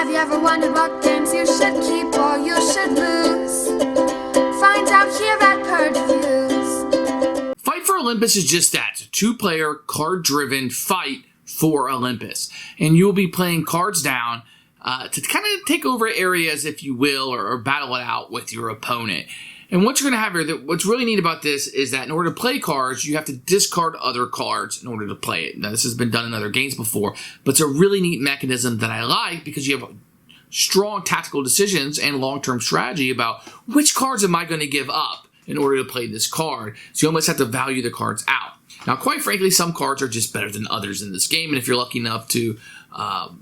Have you ever wondered what games you should keep or you should lose? Find out here at Purge Reviews. Fight for Olympus is just that. It's a two-player, card-driven fight for Olympus. And you'll be playing cards down to kind of take over areas, if you will, or battle it out with your opponent. And what you're going to have here, what's really neat about this is that in order to play cards, you have to discard other cards in order to play it. Now, this has been done in other games before, but it's a really neat mechanism that I like because you have strong tactical decisions and long-term strategy about which cards am I going to give up in order to play this card. So you almost have to value the cards out. Now, quite frankly, some cards are just better than others in this game, and if you're lucky enough to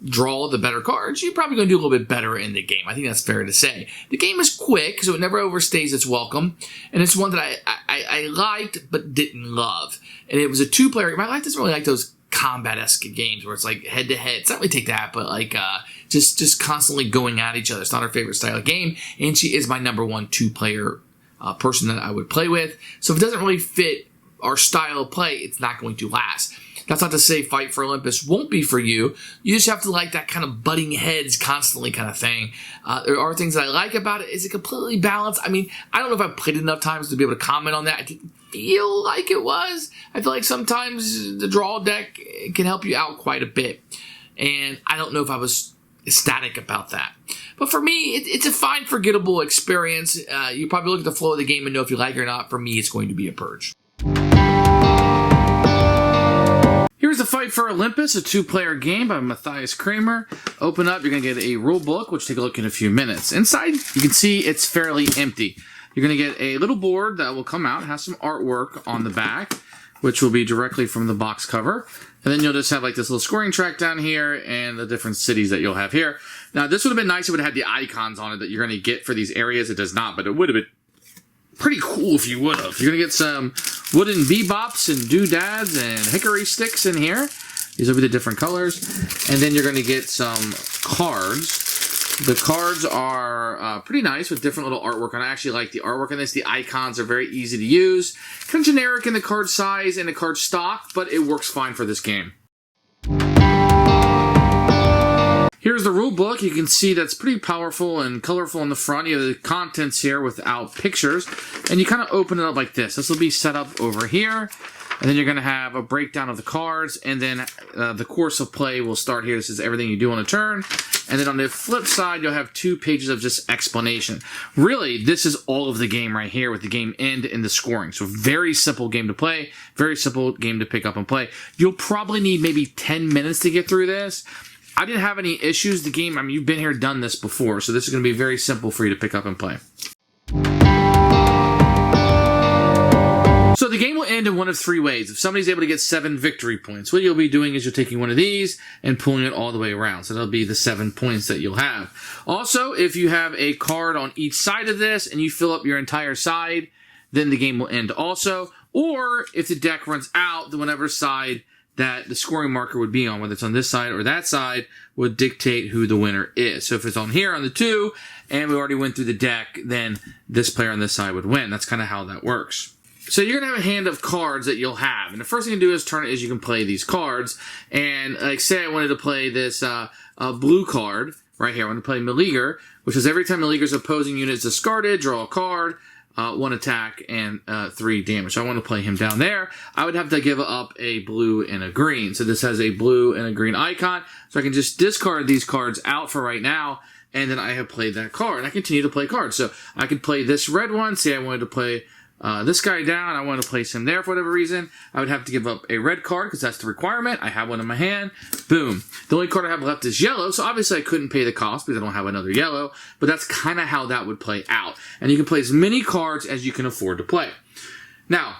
draw the better cards, you're probably going to do a little bit better in the game. I think that's fair to say. The game is quick, so it never overstays its welcome, and it's one that I liked but didn't love. And it was a two-player game. I doesn't really like those combat-esque games where it's like head-to-head. It's not really take that, but like just constantly going at each other. It's not our favorite style of game, and she is my number one two-player person that I would play with. So if it doesn't really fit our style of play, it's not going to last. That's not to say Fight for Olympus won't be for you. You just have to like that kind of butting heads constantly kind of thing. There are things that I like about it. Is it completely balanced? I mean, I don't know if I've played enough times to be able to comment on that. I didn't feel like it was. I feel like sometimes the draw deck can help you out quite a bit. And I don't know if I was ecstatic about that. But for me, it's a fine, forgettable experience. You probably look at the flow of the game and know if you like it or not. For me, it's going to be a Purge. Here's the Fight for Olympus, a two-player game by Matthias Kramer. Open up, you're going to get a rule book, which take a look in a few minutes. Inside, you can see it's fairly empty. You're going to get a little board that will come out, has some artwork on the back, which will be directly from the box cover. And then you'll just have like this little scoring track down here and the different cities that you'll have here. Now, this would have been nice if it would have had the icons on it that you're going to get for these areas. It does not, but it would have been pretty cool if you would have. You're going to get some wooden bebops and doodads and hickory sticks in here. These will be the different colors. And then you're going to get some cards. The cards are pretty nice with different little artwork. And I actually like the artwork on this. The icons are very easy to use. Kind of generic in the card size and the card stock, but it works fine for this game. Here's the rule book. You can see that's pretty powerful and colorful in the front. You have the contents here without pictures. And you kind of open it up like this. This will be set up over here. And then you're going to have a breakdown of the cards. And then the course of play will start here. This is everything you do on a turn. And then on the flip side, you'll have 2 pages of just explanation. Really, this is all of the game right here with the game end and the scoring. So very simple game to play. Very simple game to pick up and play. You'll probably need maybe 10 minutes to get through this. I didn't have any issues. The game, I mean, you've been here, done this before, so this is going to be very simple for you to pick up and play. So the game will end in one of 3 ways. If somebody's able to get 7 victory points, what you'll be doing is you're taking one of these and pulling it all the way around. So that'll be the 7 points that you'll have. Also, if you have a card on each side of this and you fill up your entire side, then the game will end also. Or if the deck runs out, then whatever side that the scoring marker would be on, whether it's on this side or that side, would dictate who the winner is. So if it's on here on the 2, and we already went through the deck, then this player on this side would win. That's kind of how that works. So you're going to have a hand of cards that you'll have. And the first thing you do is turn it is you can play these cards. And like say I wanted to play this blue card right here. I want to play Meleager, which is every time Meleager's opposing unit is discarded, draw a card. 1 attack and 3 damage. So I want to play him down there. I would have to give up a blue and a green. So this has a blue and a green icon. So I can just discard these cards out for right now. And then I have played that card. And I continue to play cards. So I could play this red one. Say I wanted to play this guy down. I want to place him there for whatever reason. I would have to give up a red card because that's the requirement. I have one in my hand. Boom. The only card I have left is yellow. So obviously I couldn't pay the cost because I don't have another yellow. But that's kind of how that would play out. And you can play as many cards as you can afford to play. Now,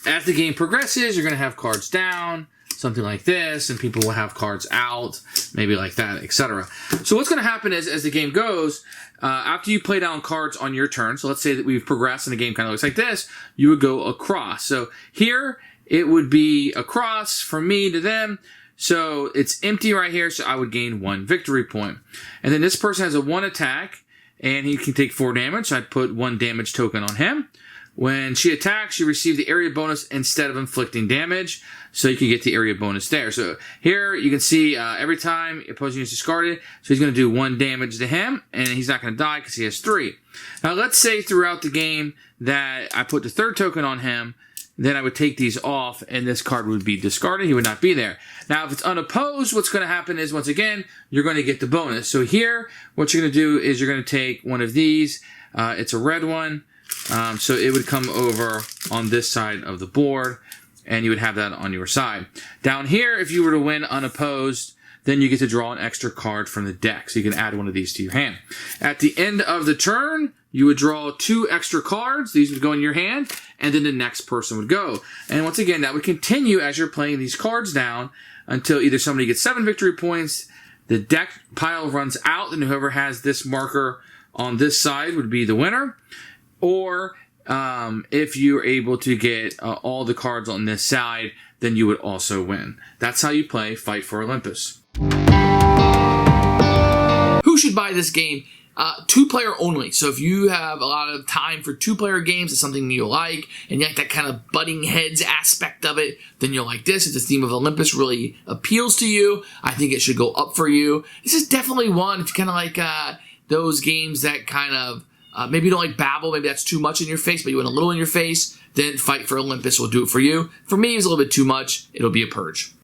as the game progresses, you're going to have cards down, something like this, and people will have cards out, maybe like that, etc. So what's going to happen is, as the game goes, after you play down cards on your turn, so let's say that we've progressed and the game kind of looks like this, you would go across. So here, it would be across from me to them. So it's empty right here, so I would gain 1 victory point. And then this person has a 1 attack, and he can take 4 damage. So I'd put 1 damage token on him. When she attacks, you receive the area bonus instead of inflicting damage, so you can get the area bonus there. So here you can see every time opposing is discarded, so he's going to do 1 damage to him, and he's not going to die because he has 3. Now let's say throughout the game that I put the 3rd token on him, then I would take these off, and this card would be discarded. He would not be there. Now, if it's unopposed, what's going to happen is, once again, you're going to get the bonus. So here, what you're going to do is you're going to take one of these. It's a red one. So it would come over on this side of the board, and you would have that on your side. Down here, if you were to win unopposed, then you get to draw an extra card from the deck. So you can add one of these to your hand. At the end of the turn, you would draw 2 extra cards. These would go in your hand, and then the next person would go. And once again, that would continue as you're playing these cards down until either somebody gets 7 victory points, the deck pile runs out, and whoever has this marker on this side would be the winner. Or if you're able to get all the cards on this side, then you would also win. That's how you play Fight for Olympus. Who should buy this game? 2-player only. So if you have a lot of time for 2-player games, it's something you like, and you like that kind of butting heads aspect of it, then you'll like this. If the theme of Olympus really appeals to you, I think it should go up for you. This is definitely one. It's kind of like those games that kind of maybe you don't like Babel, maybe that's too much in your face, but you want a little in your face, then Fight for Olympus will do it for you. For me, it's a little bit too much. It'll be a Purge.